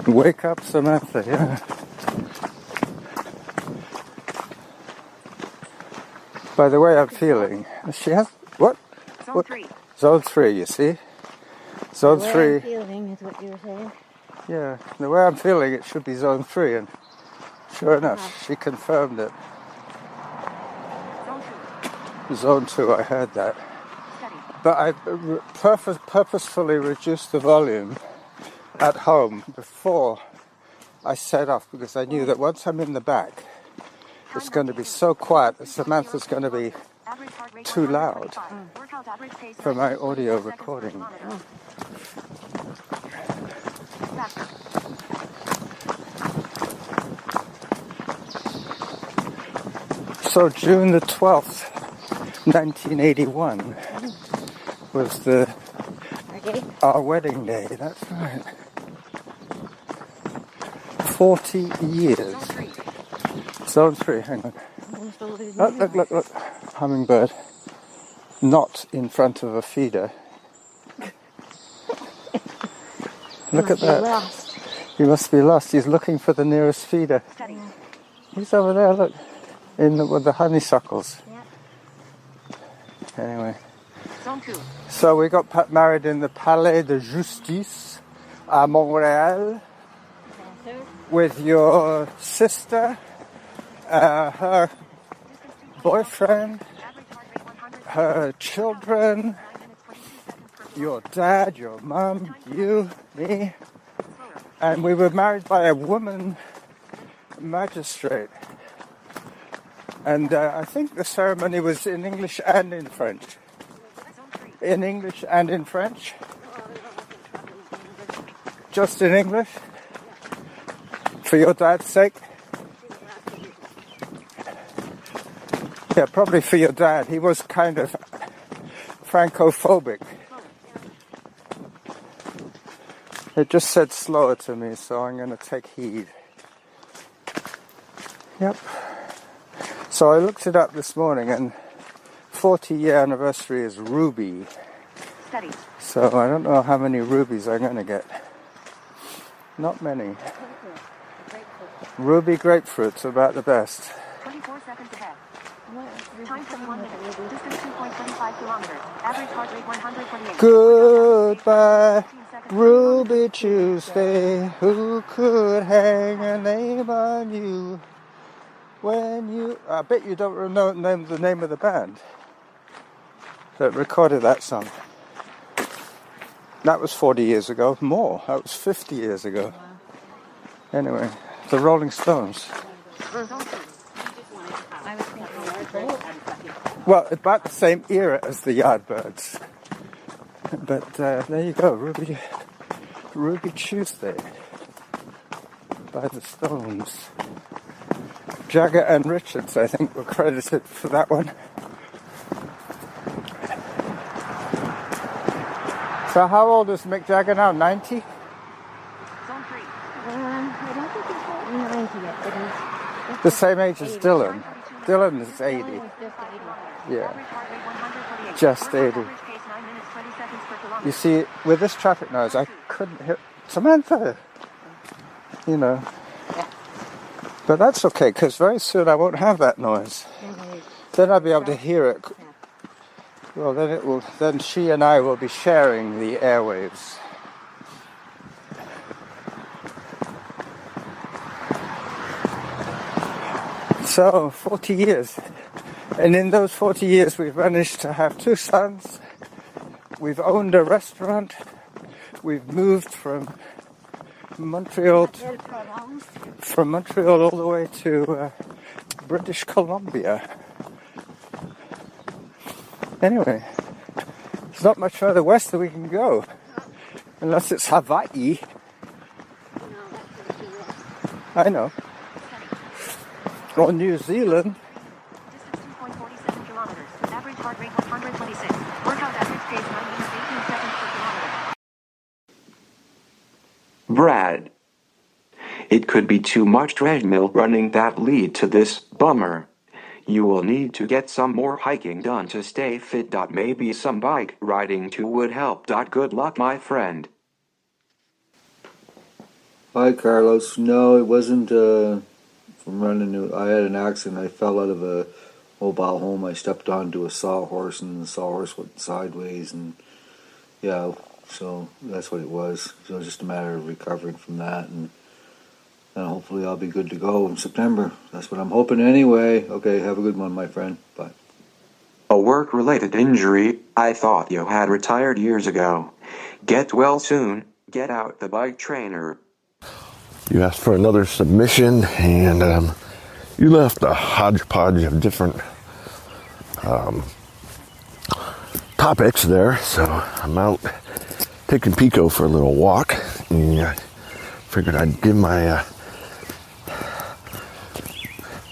Wake up, Samantha, yeah. By the way I'm feeling, she has, what? Zone 3. Zone 3, you see? Zone 3. The way I'm feeling is what you were saying. Yeah, the way I'm feeling, it should be Zone 3, and sure enough, she confirmed it. Zone 2, I heard that. But I purposefully reduced the volume at home before I set off, because I knew that once I'm in the back, it's going to be so quiet that Samantha's going to be too loud for my audio recording. So June the 12th, 1981 was our wedding day, that's right. 40 years. Zone 3, hang on. Look, hummingbird. Not in front of a feeder. Look at that. He must be lost. He's looking for the nearest feeder. He's over there, look. With the honeysuckles. Anyway. So we got married in the Palais de Justice à Montréal with your sister, her boyfriend, her children, your dad, your mum, you, me, and we were married by a woman magistrate. And I think the ceremony was in English and in French. In English and in French? Just in English? For your dad's sake? Yeah, probably for your dad. He was kind of Francophobic. It just said slower to me, so I'm going to take heed. Yep. So I looked it up this morning, and 40-year anniversary is ruby. So I don't know how many rubies I'm going to get. Not many. Ruby grapefruit's about the best. 24 seconds ahead. Time 21 minutes. Distance 2.25 kilometers. Average heart rate 128. Goodbye, Ruby Tuesday. Who could hang a name on you? When you... I bet you don't know the name of the band that recorded that song. That was 40 years ago. More. That was 50 years ago. Anyway, the Rolling Stones. Well, about the same era as the Yardbirds. But there you go, Ruby Tuesday by the Stones. Jagger and Richards, I think, were credited for that one. So how old is Mick Jagger now? 90? Zone 3. I don't think he's quite 90 yet, but he's... The same age as Dylan. Dylan is 80. Yeah. Just 80. You see, with this traffic noise, I couldn't hear... Samantha! You know. But that's okay, because very soon I won't have that noise. Then I'll be able to hear it. Well, then she and I will be sharing the airwaves. So, 40 years. And in those 40 years, we've managed to have 2 sons. We've owned a restaurant. We've moved from Montreal all the way to British Columbia. Anyway, there's not much further west that we can go, unless it's Hawaii. I know. Or New Zealand. Distance 2.47 kilometers. Average heart rate 126. Workout average pace 9 minutes 18 seconds per kilometer. Brad. It could be too much treadmill running that lead to this bummer. You will need to get some more hiking done to stay fit. Maybe some bike riding too would help. Good luck, my friend. Hi, Carlos. No, it wasn't from running. I had an accident. I fell out of a mobile home. I stepped onto a sawhorse, and the sawhorse went sideways, and yeah, so that's what it was. So it was just a matter of recovering from that, and hopefully I'll be good to go in September. That's what I'm hoping anyway. Okay, have a good one, my friend. Bye. A work-related injury. I thought you had retired years ago. Get well soon. Get out the bike trainer. You asked for another submission, and you left a hodgepodge of different topics there. So I'm out taking Pico for a little walk, and I figured I'd give my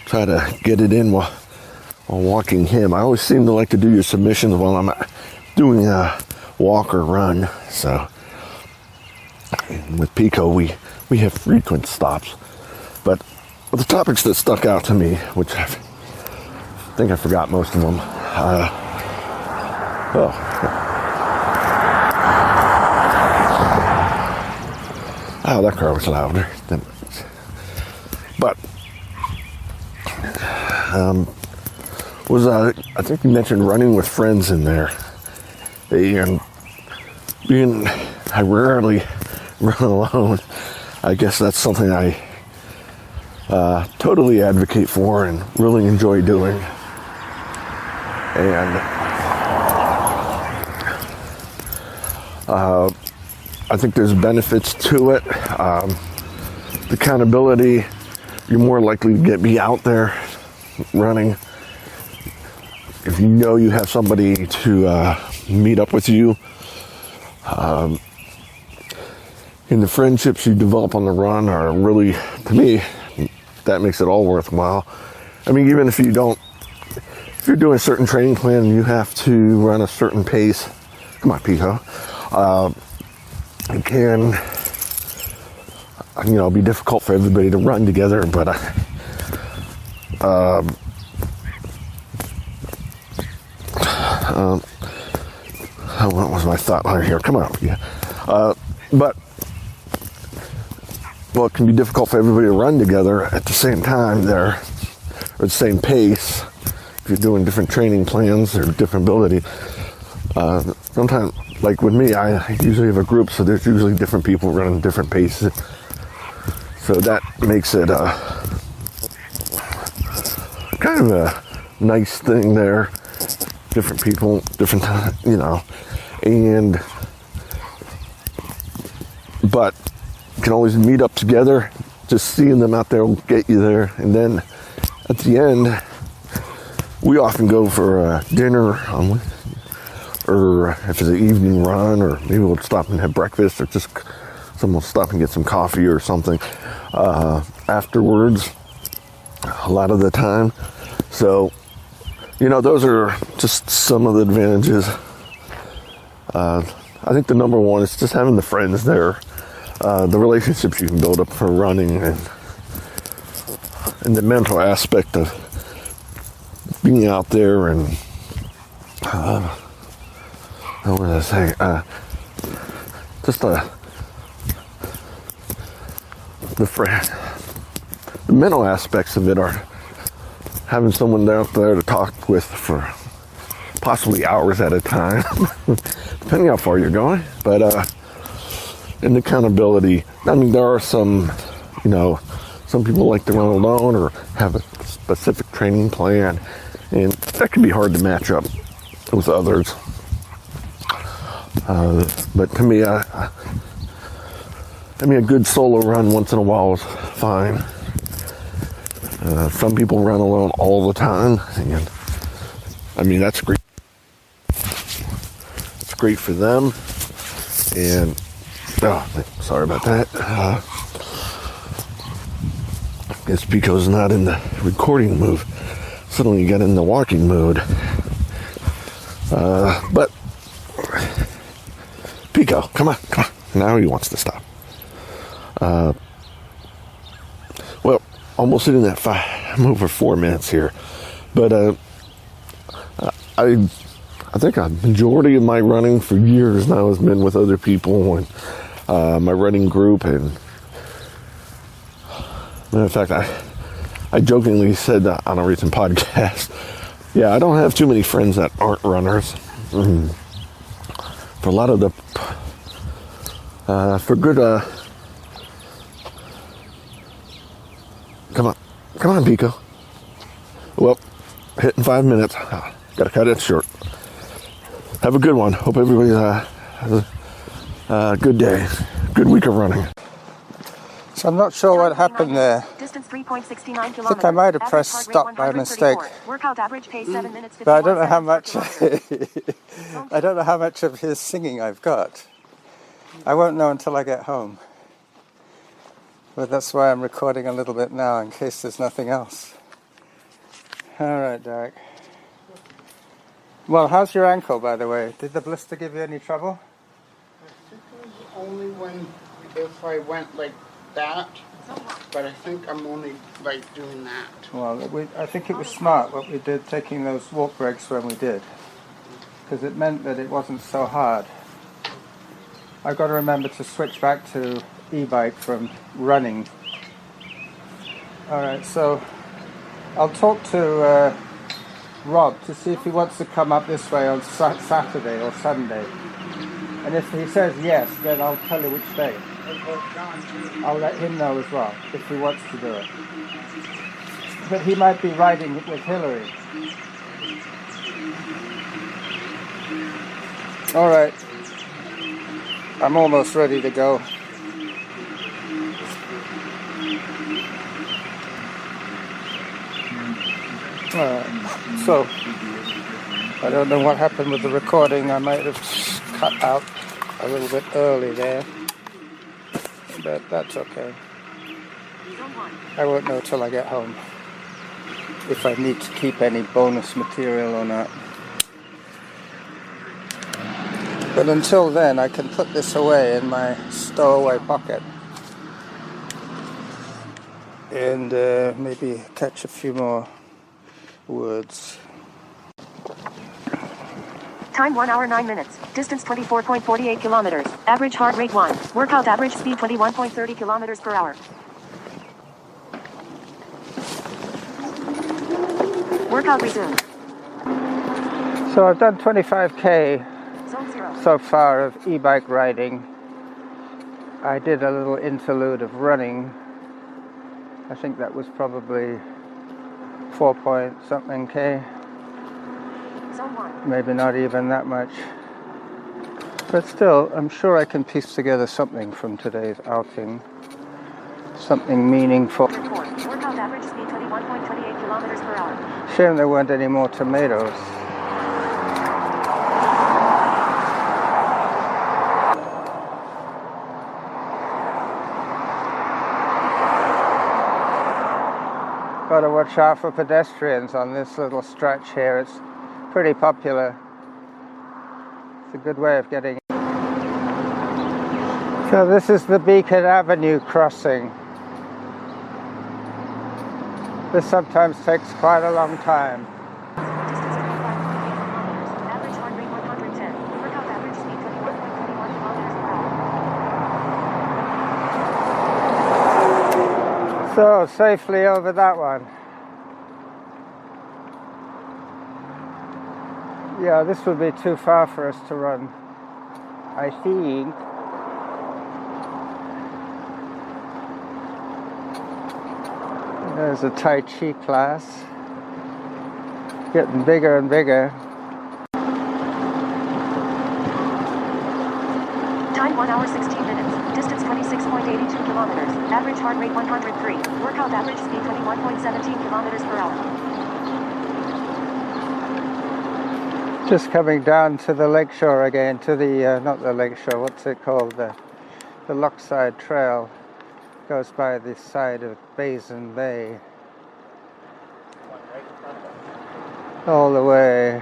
try to get it in while walking him. I always seem to like to do your submissions while I'm doing a walk or run. So with Pico, we have frequent stops. But the topics that stuck out to me, which I think I forgot most of them. Oh, that car was louder. But I think you mentioned running with friends in there. And I rarely run alone. I guess that's something I totally advocate for and really enjoy doing. And I think there's benefits to it. The accountability, you're more likely to be out there running. If you know you have somebody to meet up with you, and the friendships you develop on the run are really, to me, that makes it all worthwhile. I mean, even if you're doing a certain training plan and you have to run a certain pace, come on, Pico, it can, be difficult for everybody to run together, but what was my thought line here? Come on, yeah. It can be difficult for everybody to run together at the same time or the same pace. If you're doing different training plans or different ability, sometimes, like with me, I usually have a group, so there's usually different people running different paces. So that makes it kind of a nice thing there. Different people, different time, but you can always meet up together. Just seeing them out there will get you there. And then at the end, we often go for dinner, or if it's an evening run, or maybe we'll stop and have breakfast, or just someone will stop and get some coffee or something afterwards, a lot of the time. So, those are just some of the advantages. I think the number one is just having the friends there, the relationships you can build up for running, and the mental aspect of being out there, and what was I saying? The mental aspects of it are having someone out there to talk with for possibly hours at a time, depending how far you're going. But and accountability. I mean, there are some people like to run alone or have a specific training plan, and that can be hard to match up with others. But to me, a good solo run once in a while is fine. Some people run alone all the time, and that's great. It's great for them. And sorry about that. Guess Pico's not in the recording mood. Suddenly you got in the walking mood. But Pico, come on. Now he wants to stop. Almost hitting that 5. I'm over 4 minutes here. But I think a majority of my running for years now has been with other people and my running group, and In fact, I jokingly said on a recent podcast, yeah, I don't have too many friends that aren't runners. For a lot of the, for good, come on, Pico. Well, hitting 5 minutes. Gotta cut it short. Have a good one. Hope everybody has a good day. Good week of running. So I'm not sure what happened there. Distance 3.69 kilometers. I think I might have pressed stop by mistake. Workout average pace 7 minutes 51 But I don't know how seconds per much. kilometer. I don't know how much of his singing I've got. I won't know until I get home. But that's why I'm recording a little bit now, in case there's nothing else. All right, Derick. Well, how's your ankle, by the way? Did the blister give you any trouble? I think it was only if I went like that, but I think I'm only like doing that. Well, I think it was smart what we did, taking those walk breaks when we did, because it meant that it wasn't so hard. I've got to remember to switch back to e-bike from running. All right, so I'll talk to Rob to see if he wants to come up this way on Saturday or Sunday. And if he says yes, then I'll tell you which day. I'll let him know as well, if he wants to do it. But he might be riding it with Hillary. All right. I'm almost ready to go. So, I don't know what happened with the recording. I might have cut out a little bit early there. But that's okay. I won't know till I get home if I need to keep any bonus material or not. But until then, I can put this away in my stowaway pocket and maybe catch a few more words. Time 1 hour 9 minutes. Distance 24.48 kilometers. Average heart rate 1. Workout average speed 21.30 kilometers per hour. Workout resumed. So I've done 25k Zone 0. so far of e-bike riding. I did a little interlude of running. I think that was probably 4 point something k. Zone 1. Maybe not even that much. But still, I'm sure I can piece together something from today's outing. Something meaningful. Zone 4. Workout average speed 21.28 kilometers per hour. Shame there weren't any more tomatoes. Got to watch out for pedestrians on this little stretch here. It's pretty popular. It's a good way of getting. So this is the Beacon Avenue crossing. This sometimes takes quite a long time. Distance 25.8 kilometers. Average heart rate 110. Workout average speed 21.21 kilometers per hour. So safely over that one. Yeah, this would be too far for us to run, I think. There's a Tai Chi class. Getting bigger and bigger. Time 1 hour 16 minutes. Distance 26.82 kilometers. Average heart rate 103. Workout average speed 21.17 kilometers per hour. Just coming down to the lakeshore again, to the, not the lakeshore, what's it called? The Lochside Trail. Goes by the side of Basin Bay. All the way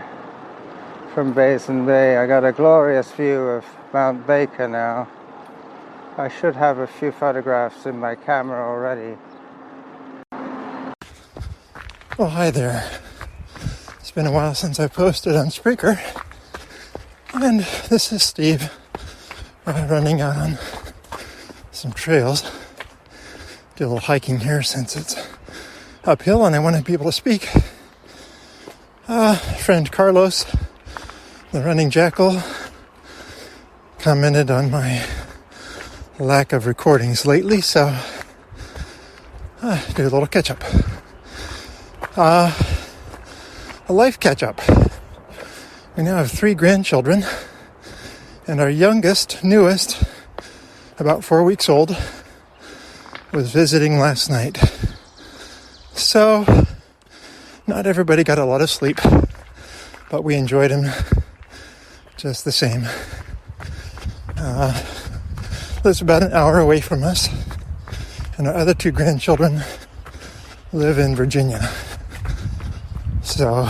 from Basin Bay. I got a glorious view of Mount Baker now. I should have a few photographs in my camera already. Oh, hi there. It's been a while since I posted on Spreaker. And this is Steve running on some trails do a little hiking here since it's uphill and I want to be able to speak. Friend Carlos, the running jackal, commented on my lack of recordings lately, so do a little catch up. A life catch up. We now have 3 grandchildren, and our youngest, newest, about 4 weeks old, was visiting last night. So, not everybody got a lot of sleep, but we enjoyed him just the same. Lives about an hour away from us, and our other 2 grandchildren live in Virginia. So,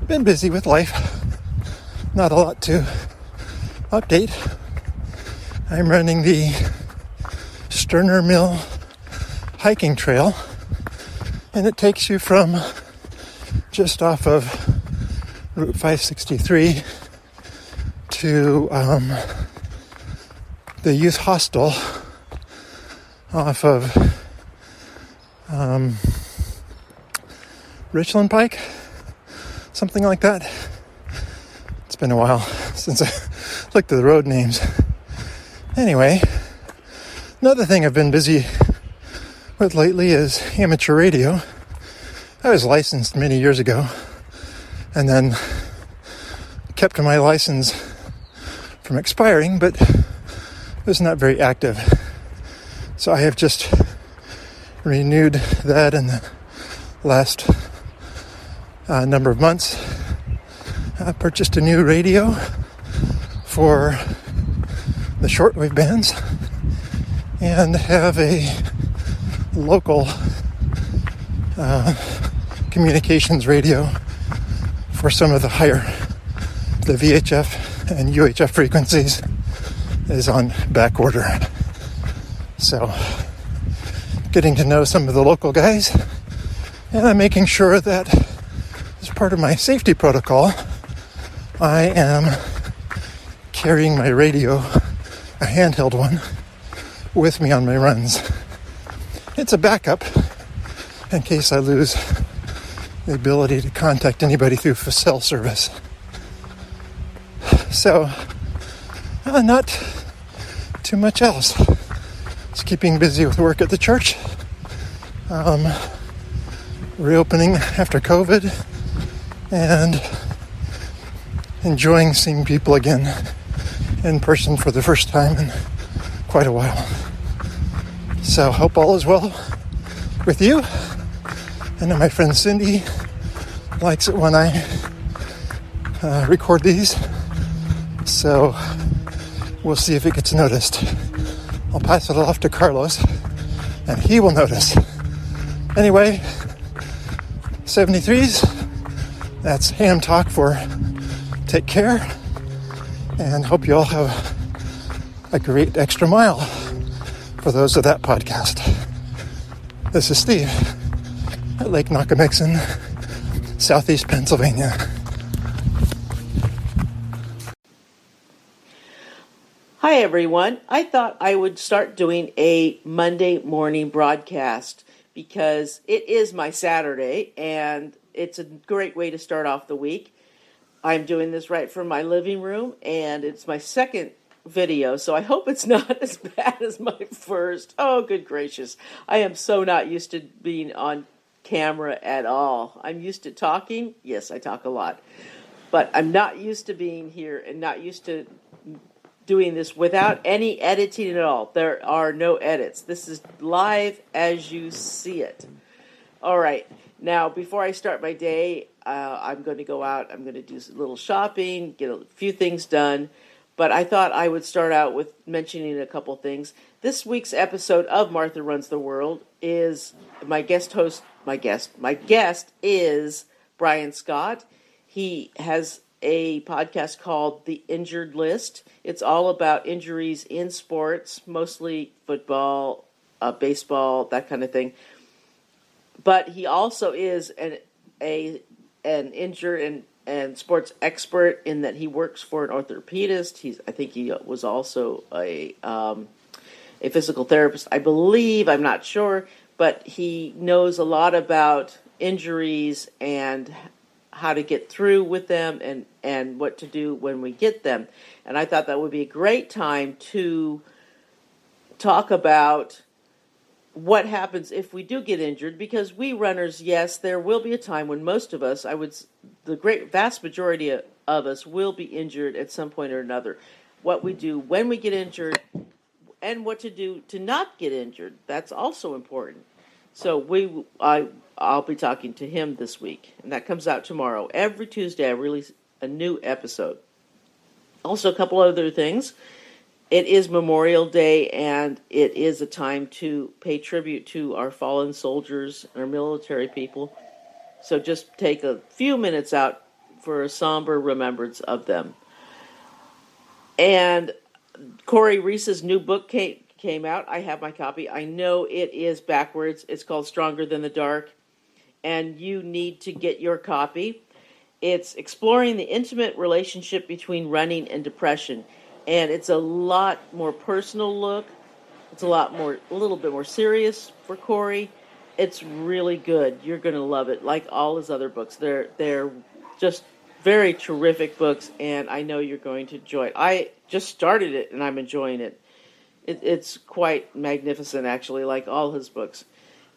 been busy with life. Not a lot to update. I'm running the Sterner Mill hiking trail, and it takes you from just off of Route 563 to the youth hostel off of Richland Pike, something like that. It's been a while since I looked at the road names. Anyway, another thing I've been busy with lately is amateur radio. I was licensed many years ago and then kept my license from expiring, but was not very active. So I have just renewed that in the last number of months. I purchased a new radio for the shortwave bands and have a local communications radio for some of the higher, the VHF and UHF frequencies is on back order. So, getting to know some of the local guys, and I'm making sure that as part of my safety protocol, I am carrying my radio, a handheld one, with me on my runs. It's a backup in case I lose the ability to contact anybody through cell service. So, not too much else. Just keeping busy with work at the church. Reopening after COVID and enjoying seeing people again in person for the first time in quite a while. So hope all is well with you. I know my friend Cindy likes it when I record these, so we'll see if it gets noticed. I'll pass it off to Carlos and he will notice. Anyway, 73s, that's ham talk for take care, and hope you all have a great extra mile for those of that podcast. This is Steve at Lake Nakamixon, Southeast Pennsylvania. Hi everyone. I thought I would start doing a Monday morning broadcast because it is my Saturday and it's a great way to start off the week. I'm doing this right from my living room and it's my second video, so I hope it's not as bad as my first. Oh, good gracious. I am so not used to being on camera at all. I'm used to talking. Yes, I talk a lot. But I'm not used to being here and not used to doing this without any editing at all. There are no edits. This is live as you see it. All right. Now, before I start my day, I'm going to go out. I'm going to do a little shopping, get a few things done. But I thought I would start out with mentioning a couple things. This week's episode of Martha Runs the World is my guest is Brian Scott. He has a podcast called The Injured List. It's all about injuries in sports, mostly football, baseball, that kind of thing. But he also is an injured and sports expert in that he works for an orthopedist. I think he was also a physical therapist, I believe. I'm not sure, but he knows a lot about injuries and how to get through with them and what to do when we get them. And I thought that would be a great time to talk about what happens if we do get injured, because we runners, yes, there will be a time when most of us, the vast majority of us will be injured at some point or another. What we do when we get injured and what to do to not get injured, that's also important. So I'll be talking to him this week, and that comes out tomorrow. Every Tuesday I release a new episode. Also, a couple other things. It is Memorial Day, and it is a time to pay tribute to our fallen soldiers, our military people. So just take a few minutes out for a somber remembrance of them. And Corey Reese's new book came out. I have my copy. I know it is backwards. It's called Stronger Than the Dark, and you need to get your copy. It's exploring the intimate relationship between running and depression. And it's a lot more personal look. It's a little bit more serious for Corey. It's really good. You're going to love it, like all his other books. They're just very terrific books, and I know you're going to enjoy it. I just started it, and I'm enjoying it. It's quite magnificent, actually, like all his books.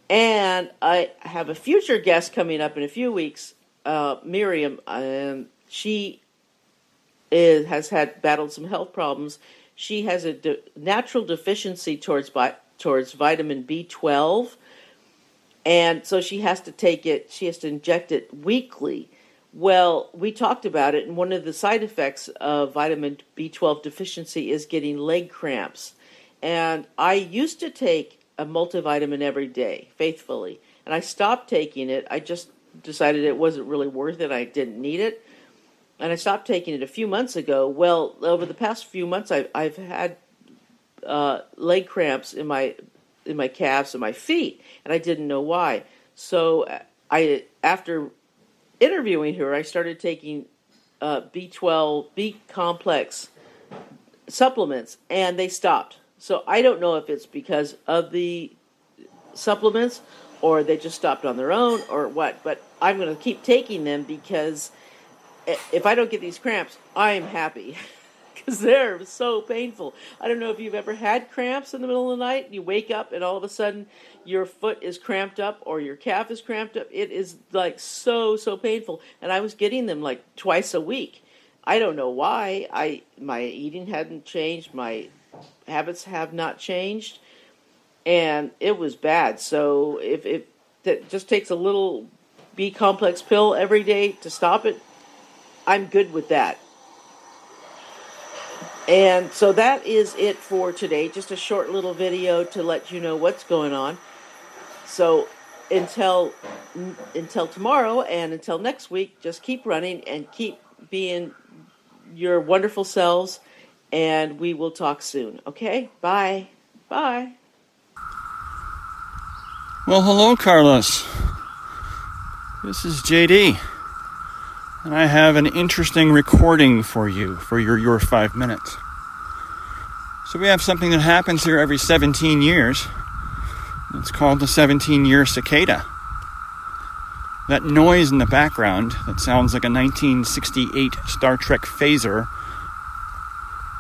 And I have a future guest coming up in a few weeks, Miriam, and she has battled some health problems. She has a natural deficiency towards vitamin B12, and so she has to take it. She has to inject it weekly. Well, we talked about it, and one of the side effects of vitamin B12 deficiency is getting leg cramps. And I used to take a multivitamin every day, faithfully, and I stopped taking it. I just decided it wasn't really worth it. I didn't need it. And I stopped taking it a few months ago. Well, over the past few months, I've had leg cramps in my calves and my feet, and I didn't know why. So after interviewing her, I started taking B12, B complex supplements, and they stopped. So I don't know if it's because of the supplements or they just stopped on their own or what, but I'm going to keep taking them because if I don't get these cramps, I am happy because they're so painful. I don't know if you've ever had cramps in the middle of the night. You wake up and all of a sudden your foot is cramped up or your calf is cramped up. It is like so painful. And I was getting them like twice a week. I don't know why. My eating hadn't changed. My habits have not changed. And it was bad. So if that just takes a little B complex pill every day to stop it, I'm good with that. And so that is it for today. Just a short little video to let you know what's going on. So until tomorrow and until next week, just keep running and keep being your wonderful selves. And we will talk soon. Okay? Bye. Bye. Well, hello, Carlos. This is JD. And I have an interesting recording for you for your 5 minutes. So we have something that happens here every 17 years. It's called the 17-year cicada. That noise in the background that sounds like a 1968 Star Trek phaser,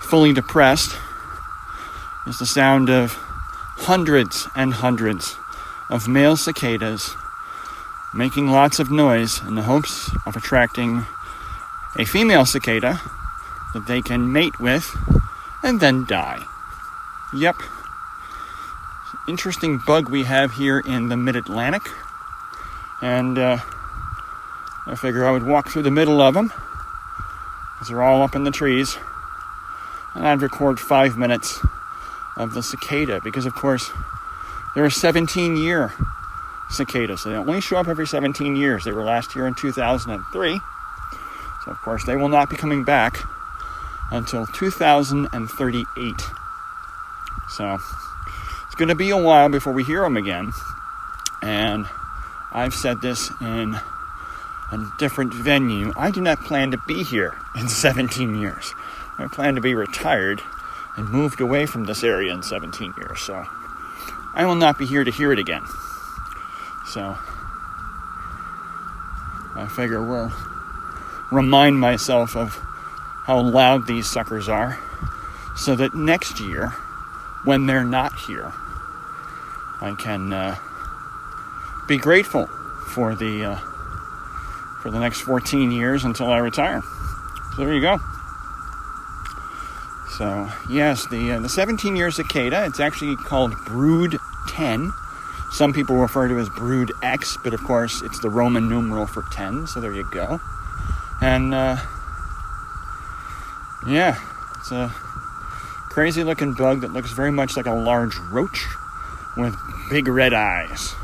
fully depressed, is the sound of hundreds and hundreds of male cicadas making lots of noise in the hopes of attracting a female cicada that they can mate with and then die. Yep. Interesting bug we have here in the mid-Atlantic. And I figure I would walk through the middle of them because they're all up in the trees. And I'd record 5 minutes of the cicada because, of course, they're a 17-year cicada, so they only show up every 17 years. They were last year in 2003, so of course they will not be coming back until 2038. So it's going to be a while before we hear them again, and I've said this in a different venue. I do not plan to be here in 17 years. I plan to be retired and moved away from this area in 17 years, so I will not be here to hear it again. So I figure we'll remind myself of how loud these suckers are, so that next year, when they're not here, I can be grateful for the next 14 years until I retire. So there you go. So yes, the 17-year cicada, it's actually called Brood 10. Some people refer to it as Brood X, but of course it's the Roman numeral for 10, so there you go. And yeah, it's a crazy looking bug that looks very much like a large roach with big red eyes.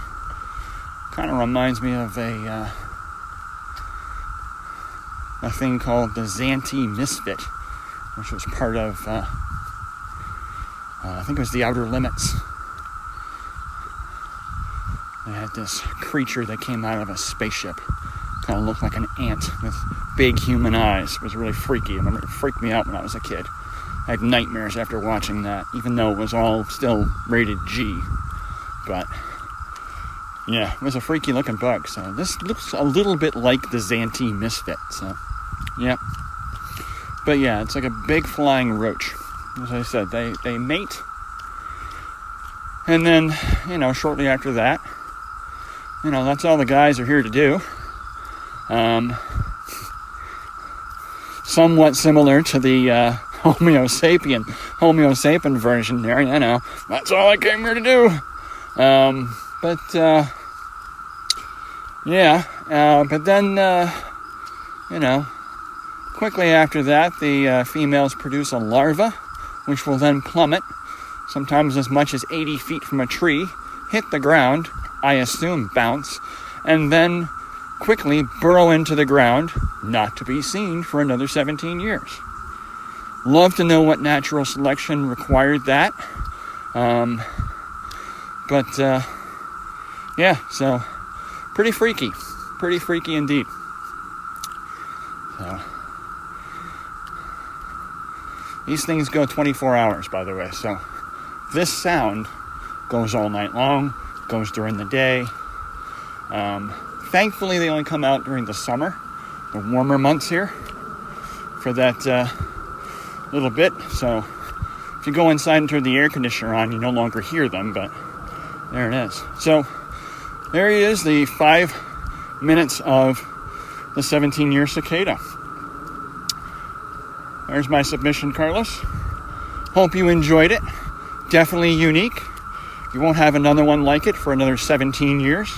Kind of reminds me of a thing called the Xanthi Misfit, which was part of, I think it was the Outer Limits. They had this creature that came out of a spaceship. Kind of looked like an ant with big human eyes. It was really freaky. I remember it freaked me out when I was a kid. I had nightmares after watching that, even though it was all still rated G. But yeah, it was a freaky looking bug. So this looks a little bit like the Xanthi Misfit. So yeah. But yeah, it's like a big flying roach. As I said, they mate. And then, shortly after that, that's all the guys are here to do. Somewhat similar to the Homo sapien version there, That's all I came here to do. But then, quickly after that, the females produce a larva, which will then plummet, sometimes as much as 80 feet from a tree, hit the ground, I assume bounce, and then quickly burrow into the ground, not to be seen for another 17 years. Love to know what natural selection required that. So pretty freaky indeed. So these things go 24 hours, by the way, so this sound goes all night long, goes during the day. Thankfully, they only come out during the summer, the warmer months here, for that little bit. So if you go inside and turn the air conditioner on, you no longer hear them, but there it is. So there he is, the 5 minutes of the 17-year cicada. There's my submission, Carlos. Hope you enjoyed it. Definitely unique. You won't have another one like it for another 17 years.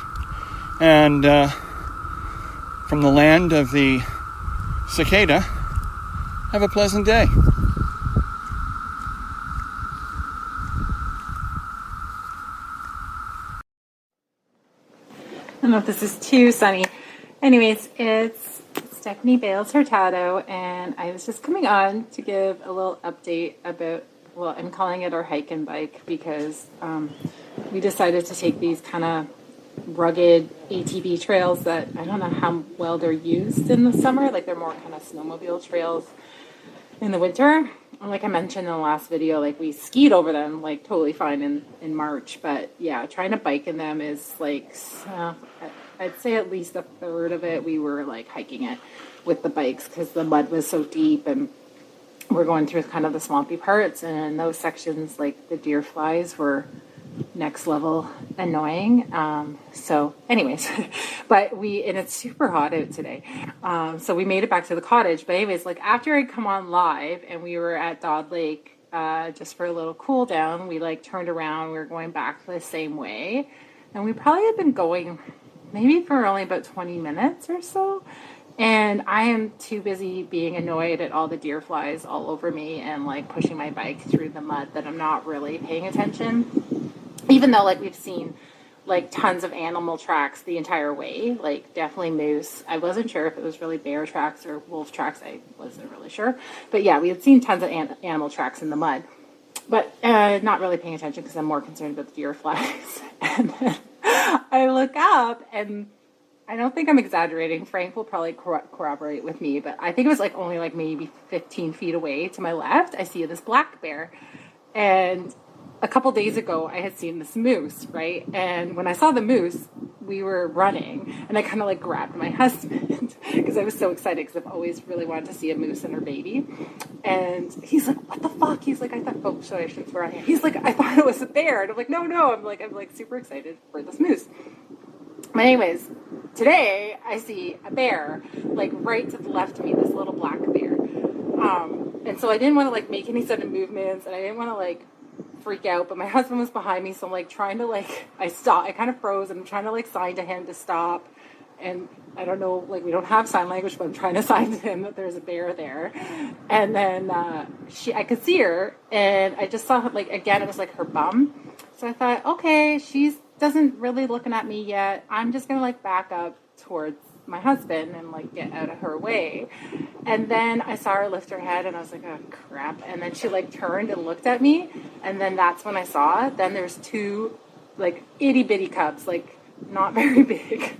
And from the land of the cicada, have a pleasant day. I don't know if this is too sunny. Anyways, it's Stephanie Bales Hurtado, and I was just coming on to give a little update about, well, I'm calling it our hike and bike because we decided to take these kind of rugged ATV trails that I don't know how well they're used in the summer. Like, they're more kind of snowmobile trails in the winter. And like I mentioned in the last video, like, we skied over them like totally fine in March, but yeah, trying to bike in them is like, I'd say at least a third of it we were like hiking it with the bikes because the mud was so deep and we're going through kind of the swampy parts, and in those sections, like, the deer flies were next level annoying. So anyways, and it's super hot out today. So we made it back to the cottage, but anyways, like, after I'd come on live and we were at Dodd Lake, just for a little cool down, we like turned around, we were going back the same way, and we probably had been going maybe for only about 20 minutes or so. And I am too busy being annoyed at all the deer flies all over me and like pushing my bike through the mud that I'm not really paying attention. Even though like we've seen like tons of animal tracks the entire way, like definitely moose. I wasn't sure if it was really bear tracks or wolf tracks. I wasn't really sure. But yeah, we had seen tons of animal tracks in the mud. But not really paying attention because I'm more concerned about the deer flies. And then I look up and I don't think I'm exaggerating. Frank will probably corroborate with me, but I think it was like only like maybe 15 feet away to my left. I see this black bear. And a couple days ago, I had seen this moose, right? And when I saw the moose, we were running, and I kind of like grabbed my husband because I was so excited because I've always really wanted to see a moose and her baby. And he's like, "What the fuck?" He's like, "I thought, oh, sorry, I shouldn't swear on here." He's like, "I thought it was a bear." And I'm like, "No." I'm like super excited for this moose. But anyways, today I see a bear like right to the left of me, this little black bear. And so I didn't want to like make any sudden movements, and I didn't want to like freak out, but my husband was behind me, so I'm like trying to like, I kind of froze, and I'm trying to like sign to him to stop, and I don't know, like we don't have sign language, but I'm trying to sign to him that there's a bear there. And then I could see her, and I just saw her, like, again, it was like her bum. So I thought, okay, she doesn't really looking at me yet, I'm just gonna like back up towards my husband and like get out of her way. And then I saw her lift her head, and I was like, oh crap. And then she like turned and looked at me, and then that's when I saw it. Then there's two like itty bitty cubs, like not very big.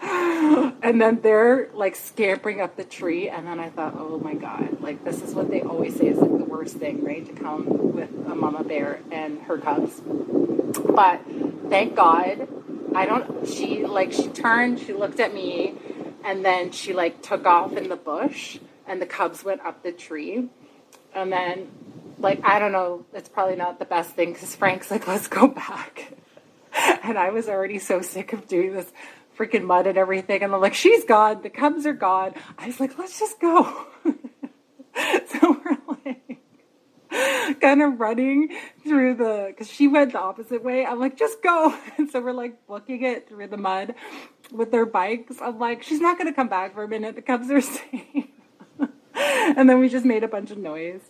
And then they're like scampering up the tree, and then I thought, oh my god, like this is what they always say is like the worst thing, right? To come with a mama bear and her cubs. But thank God, she turned, she looked at me, and then she like took off in the bush, and the cubs went up the tree. And then, like, I don't know, it's probably not the best thing, because Frank's like, let's go back. And I was already so sick of doing this freaking mud and everything. And I'm like, she's gone, the cubs are gone. I was like, let's just go. So we're like kind of running through because she went the opposite way. I'm like, just go. And so we're like booking it through the mud with their bikes. I'm like, she's not going to come back for a minute. The cubs are safe. And then we just made a bunch of noise.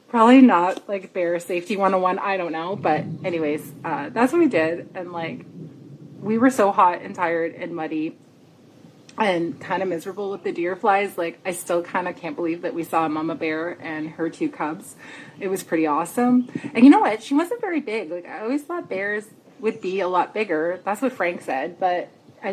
Probably not like bear safety 101. I don't know. But anyways, that's what we did. And like, we were so hot and tired and muddy and kind of miserable with the deer flies. Like, I still kind of can't believe that we saw a mama bear and her two cubs. It was pretty awesome. And you know what? She wasn't very big. Like, I always thought bears would be a lot bigger. That's what Frank said. But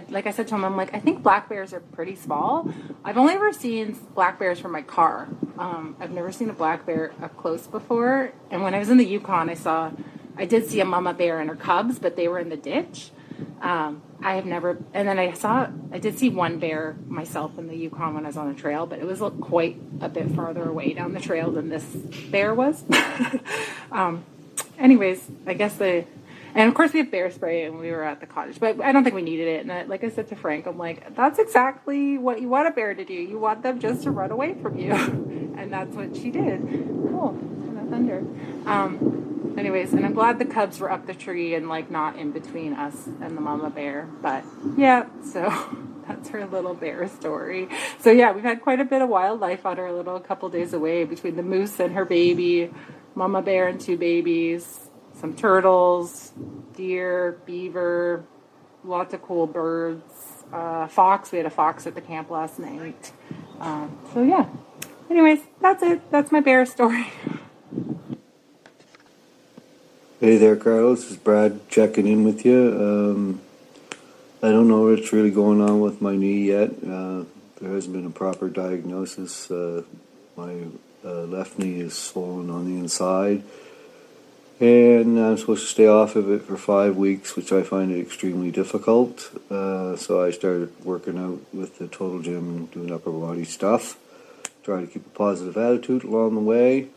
like I said to him, I'm like, I think black bears are pretty small. I've only ever seen black bears from my car. I've never seen a black bear up close before. And when I was in the Yukon, I did see a mama bear and her cubs, but they were in the ditch. I have never, and then I did see one bear myself in the Yukon when I was on a trail, but it was quite a bit farther away down the trail than this bear was. Anyways, I guess and of course we have bear spray, and we were at the cottage, but I don't think we needed it. And like I said to Frank, I'm like, that's exactly what you want a bear to do. You want them just to run away from you. And that's what she did. Cool. Thunder. Anyways, and I'm glad the cubs were up the tree and like not in between us and the mama bear. But yeah, so that's her little bear story. So yeah, we've had quite a bit of wildlife on our little couple days away, between the moose and her baby, mama bear and two babies, some turtles, deer, beaver, lots of cool birds, fox. We had a fox at the camp last night. So yeah. Anyways, that's it. That's my bear story. Hey there, Carlos. This is Brad checking in with you. I don't know what's really going on with my knee yet. There hasn't been a proper diagnosis. My left knee is swollen on the inside, and I'm supposed to stay off of it for 5 weeks, which I find it extremely difficult. So I started working out with the Total Gym and doing upper body stuff. Try to keep a positive attitude along the way.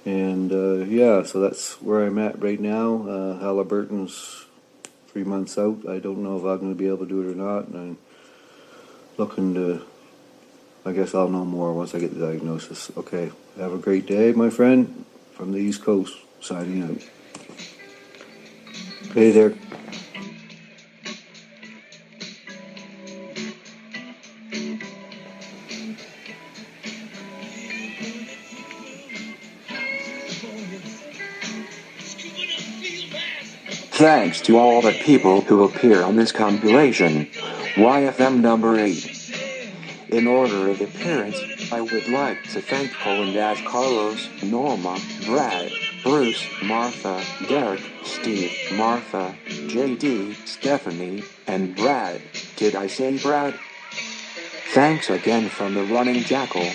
And yeah, so that's where I'm at right now. Halliburton's 3 months out. I don't know if I'm going to be able to do it or not. And I'm looking to, I guess I'll know more once I get the diagnosis. Okay, have a great day, my friend. From the East Coast, signing out. Hey there. Thanks to all the people who appear on this compilation. YFM number 8. In order of appearance, I would like to thank Poland Carlos, Norma, Brad, Bruce, Martha, Derick, Steve, Martha, JD, Stephanie, and Brad. Did I say Brad? Thanks again from the Running Jackal.